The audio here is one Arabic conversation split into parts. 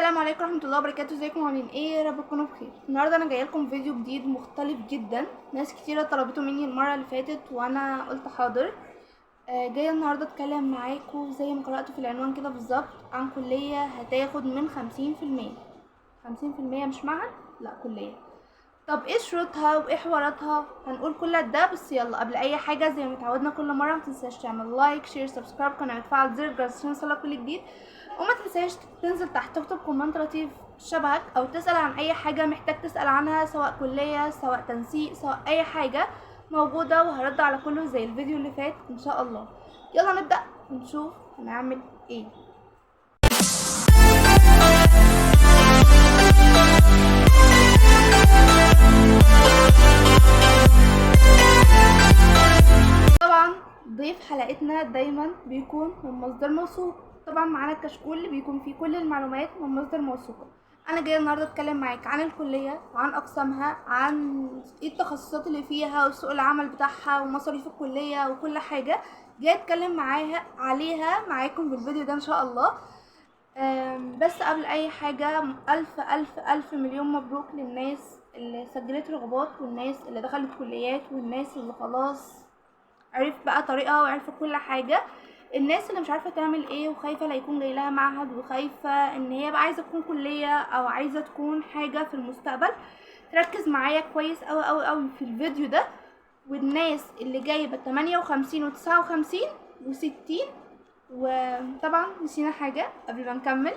السلام عليكم ورحمه الله وبركاته. ازيكم عاملين ايه؟ يا رب تكونوا بخير. النهارده انا جايه لكم فيديو جديد مختلف جدا. ناس كتيره طلبته مني المره اللي فاتت وانا قلت حاضر. جايه النهارده اتكلم معاكم زي ما قرأت في العنوان كده بالظبط عن كليه هتاخد من 50%. 50% مش معهد، لا كليه. طب ايه شروطها وايه حواراتها؟ هنقول كل ده، بس يلا قبل اي حاجه زي ما اتعودنا كل مره متنساش تعمل لايك شير سبسكرايب قناه وتفعل زر الجرس عشان يوصلك كل جديد. وما تنساش تنزل تحت تكتب كومنت لطيف شبهك او تسال عن اي حاجه محتاج تسال عنها، سواء كليه سواء تنسيق سواء اي حاجه موجوده، وهرد على كله زي الفيديو اللي فات ان شاء الله. يلا نبدا ونشوف هنعمل ايه. طبعا ضيف حلقتنا دايما بيكون من مصدر موثوق. طبعا معانا الكشكول اللي بيكون فيه كل المعلومات من مصدر موثوقه. انا جايه النهارده اتكلم معاك عن الكليه وعن اقسامها، عن ايه التخصصات اللي فيها وسوق العمل بتاعها ومصاريف الكليه وكل حاجه. جايه اتكلم عليها معاكم بالفيديو ده ان شاء الله. بس قبل اي حاجه الف الف الف مليون مبروك للناس اللي سجلت رغبات، والناس اللي دخلت كليات، والناس اللي خلاص عرف بقى طريقها وعرف كل حاجة. الناس اللي مش عارفة تعمل ايه وخايفة لا يكون جاي لها معهد، وخايفة ان هي بقى عايزة تكون كلية او عايزة تكون حاجة في المستقبل، تركز معايا كويس اوي اوي اوي في الفيديو ده. والناس اللي جايبة 58 و59 و60، وطبعا نسينا حاجة قبل ما نكمل.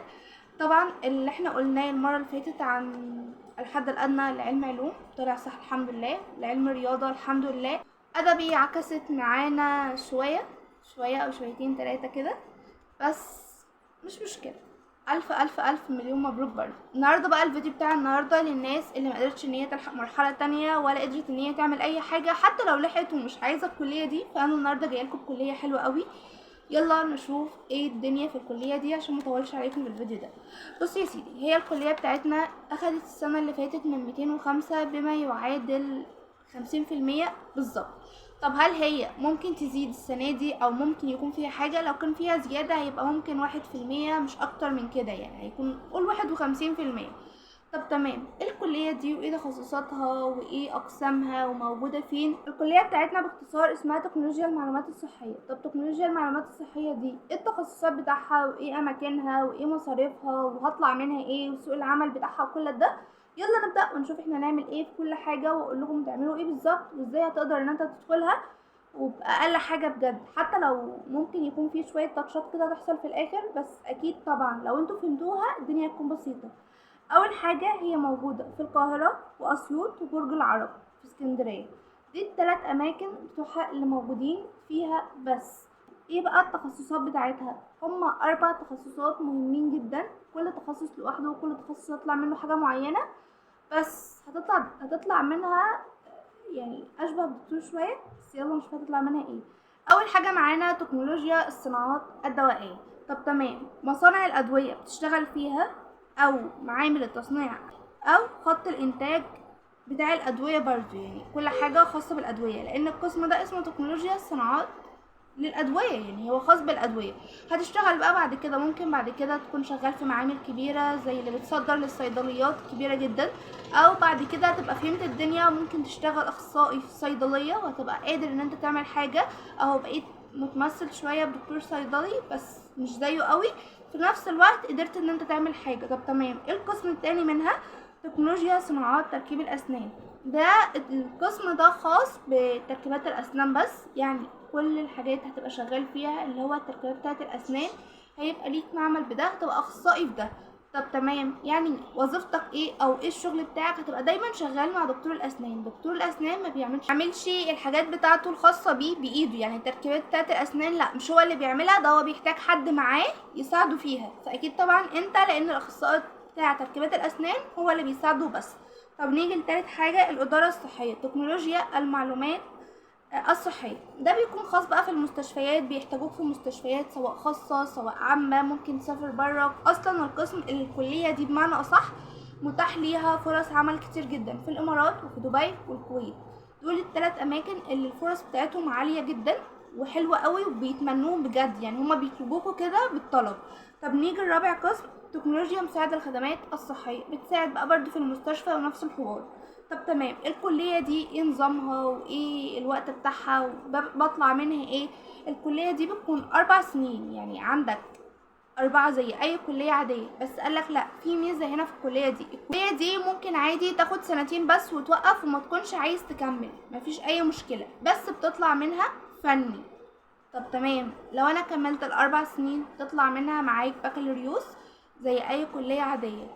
طبعا اللي احنا قلناه المرة اللي فاتت عن الحد الأدنى لعلم علوم طلع صح الحمد لله، لعلم رياضة الحمد لله. أدبي عكست معانا شوية أو شويتين 3 كده، بس مش مشكلة. ألف ألف ألف مليون مبروك برضه. النهاردة بقى الفيديو بتاع النهاردة للناس اللي مقدرتش ان هي تلحق مرحلة تانية ولا قدرت ان هي تعمل أي حاجة، حتى لو لحقت ومش عايزة الكلية دي، فأنا النهاردة جايلكم بكلية حلوة قوي. يلا نشوف ايه الدنيا في الكليه دي عشان مطولش عليكم بالفيديو ده. بصوا يا سيدي، هي الكليه بتاعتنا اخدت السنه اللي فاتت من 205 بما يعادل 50% بالظبط. طب هل هي ممكن تزيد السنه دي او ممكن يكون فيها حاجه؟ لو كان فيها زياده هيبقى ممكن 1% مش اكتر من كده، يعني هيكون قول 51%. طب تمام، ايه الكلية دي وايه تخصصاتها وايه اقسامها وموجودة فين؟ الكلية بتاعتنا باختصار اسمها تكنولوجيا المعلومات الصحية. طب تكنولوجيا المعلومات الصحية دي ايه التخصصات بتاعها وايه اماكنها وايه مصاريفها وهطلع منها ايه وسوق العمل بتاعها وكل ده؟ يلا نبدأ ونشوف احنا هنعمل ايه في كل حاجة، واقول لكم تعملوا ايه بالظبط وازاي هتقدر ان انت تدخلها وبأقل حاجة بجد، حتى لو ممكن يكون في شوية تاتشات كده تحصل في الاخر، بس اكيد طبعا لو انتوا فهمتوها الدنيا هتكون بسيطة. اول حاجه هي موجوده في القاهره واسيوط وبرج العرب في اسكندريه. دي الثلاث اماكن بتوعها اللي موجودين فيها. بس ايه بقى التخصصات بتاعتها؟ هما 4 تخصصات مهمين جدا، كل تخصص لوحده وكل تخصص هيطلع منه حاجه معينه، بس هتطلع منها يعني اشبه بدكتور شويه، بس يلا نشوف هتطلع منها ايه. اول حاجه معانا تكنولوجيا الصناعات الدوائيه. طب تمام، مصانع الادويه بتشتغل فيها، او معامل التصنيع، او خط الانتاج بتاع الادويه برضو، يعني كل حاجه خاصه بالادويه، لان القسم ده اسمه تكنولوجيا الصناعات للادويه، يعني هو خاص بالادويه. هتشتغل بقى بعد كده، ممكن بعد كده تكون شغال في معامل كبيره زي اللي بتصدر للصيدليات كبيره جدا، او بعد كده هتبقى فهمت الدنيا ممكن تشتغل اخصائي في صيدليه وهتبقى قادر ان انت تعمل حاجه، اهو بقيت متمثل شويه بدكتور صيدلي بس مش زيه قوي، في نفس الوقت قدرت ان انت تعمل حاجه. طب تمام، ايه القسم التاني منها؟ تكنولوجيا صناعات تركيب الاسنان. ده القسم ده خاص بتركيبات الاسنان بس، يعني كل الحاجات هتبقى شغال فيها اللي هو التركيبات بتاعت الاسنان، هيبقى ليك معمل بده، هتبقى اخصائي في ده. طب تمام، يعني وظيفتك ايه او ايه الشغل بتاعك؟ هتبقى دايما شغال مع دكتور الاسنان. دكتور الاسنان ما بيعملش الحاجات بتاعته الخاصه بيه بايده، يعني التركيبات بتاعت الاسنان لا مش هو اللي بيعملها، ده هو بيحتاج حد معاه يساعده فيها، فاكيد طبعا انت لان الاخصائي بتاع تركيبات الاسنان هو اللي بيساعده بس. طب نيجي لتالت حاجه، الاداره الصحيه، تكنولوجيا المعلومات الصحية. ده بيكون خاص بقى في المستشفيات، بيحتاجوك في مستشفيات سواء خاصة سواء عامة، ممكن تسافر برا. اصلا الكلية دي بمعنى اصح متاح ليها فرص عمل كتير جدا في الامارات وفي دبي والكويت. دول ال3 اماكن اللي الفرص بتاعتهم عالية جدا وحلوة قوي وبيتمنوهم بجد، يعني هما بيطلبوكوا كده بالطلب. طب نيجي لرابع قسم، تكنولوجيا مساعدة الخدمات الصحية، بتساعد بقى برضو في المستشفى ونفس الحوار. طب تمام، الكلية دي ايه نظامها وايه الوقت بتاعها وبطلع منها ايه؟ الكلية دي بتكون 4 سنين، يعني عندك 4 زي أي كلية عادية، بس قالك لأ، في ميزة هنا في الكلية دي. الكلية دي ممكن عادي تاخد 2 سنين بس وتوقف وما تكونش عايز تكمل، مفيش أي مشكلة، بس بتطلع منها فني. طب تمام، لو أنا كملت ال4 سنين تطلع منها معاك بكالوريوس زي أي كلية عادية.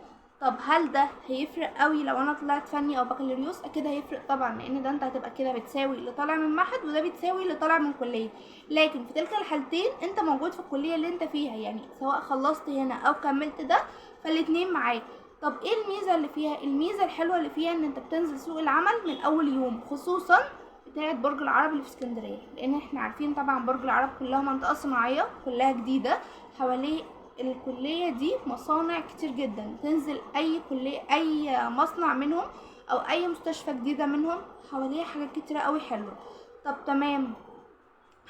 طب هل ده هيفرق قوي لو انا طلعت فني او بكالوريوس؟ اكيد هيفرق طبعا، لان ده انت هتبقى كده بتساوي اللي طالع من معهد وده بتساوي اللي طالع من كليه. لكن في تلك الحالتين انت موجود في الكليه اللي انت فيها، يعني سواء خلصت هنا او كملت ده فالاتنين معاك. طب ايه الميزه اللي فيها؟ الميزه الحلوه اللي فيها ان انت بتنزل سوق العمل من اول يوم، خصوصا بتاعت برج العرب اللي في اسكندريه، لان احنا عارفين طبعا برج العرب كلها منطقه صناعيه كلها جديده. حواليه الكلية دي مصانع كتير جدا، تنزل اي كلية اي مصنع منهم او اي مستشفى جديدة منهم حواليها حاجات كتيرة قوي حلوة. طب تمام،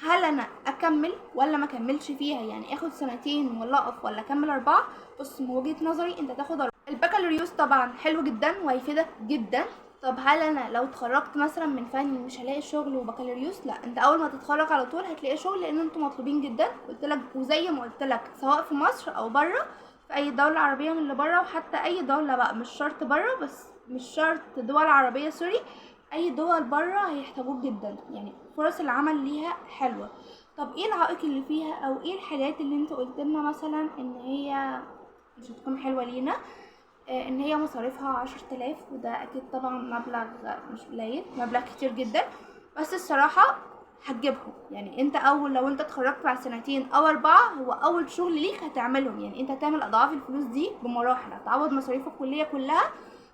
هل انا اكمل ولا ما اكملش فيها؟ يعني اخد 2 ولا اقف ولا اكمل 4؟ بص، من وجهة نظري انت تاخد 4. البكالوريوس طبعا حلو جدا وهيفيدك جدا. طب هل انا لو اتخرجت مثلا من فني مش هلاقي شغل وبكالوريوس؟ لا، انت اول ما تتخرج على طول هتلاقي شغل، لان انتوا مطلوبين جدا قلت لك. وزي ما قلت لك، سواء في مصر او بره، في اي دولة عربية من اللي بره، وحتى اي دولة بقى مش شرط بره، بس مش شرط دول عربية، سوري، اي دول بره هيحتاجوك جدا، يعني فرص العمل ليها حلوة. طب ايه العائق اللي فيها او ايه الحاجات اللي انت قلت لنا مثلا ان هي مش هتكون حلوة لينا؟ ان هي مصاريفها 10 تلاف، وده اكيد طبعا مبلغ مش قليل، مبلغ كتير جدا، بس الصراحة هتجيبهم. يعني انت لو انت اتخرجت بعد 2 او 4، هو اول شغل ليك هتعملهم، يعني انت هتعمل اضعاف الفلوس دي بمراحل، هتعوض مصاريف الكلية كلها،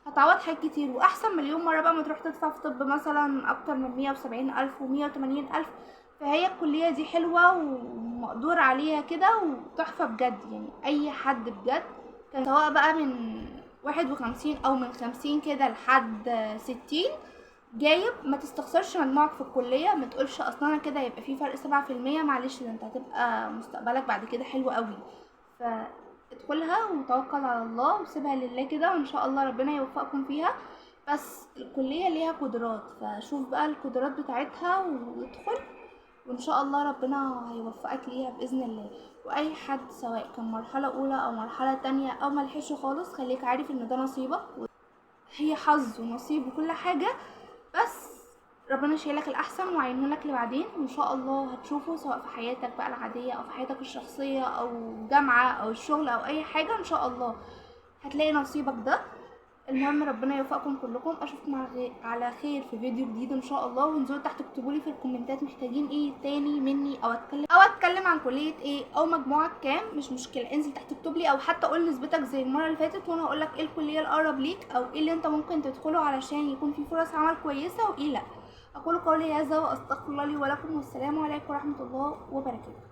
هتعوض حاجات كتير، واحسن مليون مرة بقى ما تروح تدفع في طب مثلا اكتر من 170 الف و180 الف. فهي الكلية دي حلوة ومقدور عليها كده وتحفة بجد، يعني اي حد بجد كان سواء بقى من 51 او من 50 كده لحد 60 جايب، ما تستخسرش مجموعك في الكلية، ما تقولش اصلا انا كده يبقى في فرق 7%، معلش ده انت هتبقى مستقبلك بعد كده حلو قوي. فادخلها وتوكل على الله وسيبها لله كده، وان شاء الله ربنا يوفقكم فيها. بس الكلية ليها قدرات، فشوف بقى القدرات بتاعتها وادخل، وان شاء الله ربنا هيوفقك ليها باذن الله. واي حد سواء كان مرحله اولى او مرحله تانية او ملحقش خالص، خليك عارف ان ده نصيبك، هي حظ ونصيب وكل حاجه، بس ربنا شايلك الاحسن وعينهولك لبعدين، وان شاء الله هتشوفه سواء في حياتك بقى العاديه او في حياتك الشخصيه او جامعه او الشغل او اي حاجه، ان شاء الله هتلاقي نصيبك ده. المهم ربنا يوفقكم كلكم، اشوفكم على خير في فيديو جديد ان شاء الله. وانزلوا تحت اكتبوا لي في الكومنتات محتاجين ايه تاني مني، او اتكلم عن كليه ايه او مجموعك كام، مش مشكله، انزل تحت اكتب لي، او حتى قول نسبتك زي المره اللي فاتت وانا هقول لك ايه الكليه الاقرب ليك او ايه اللي انت ممكن تدخله علشان يكون في فرص عمل كويسه وايه لا. اقول قولي هذا واستغفر الله لي ولكم، والسلام عليكم ورحمه الله وبركاته.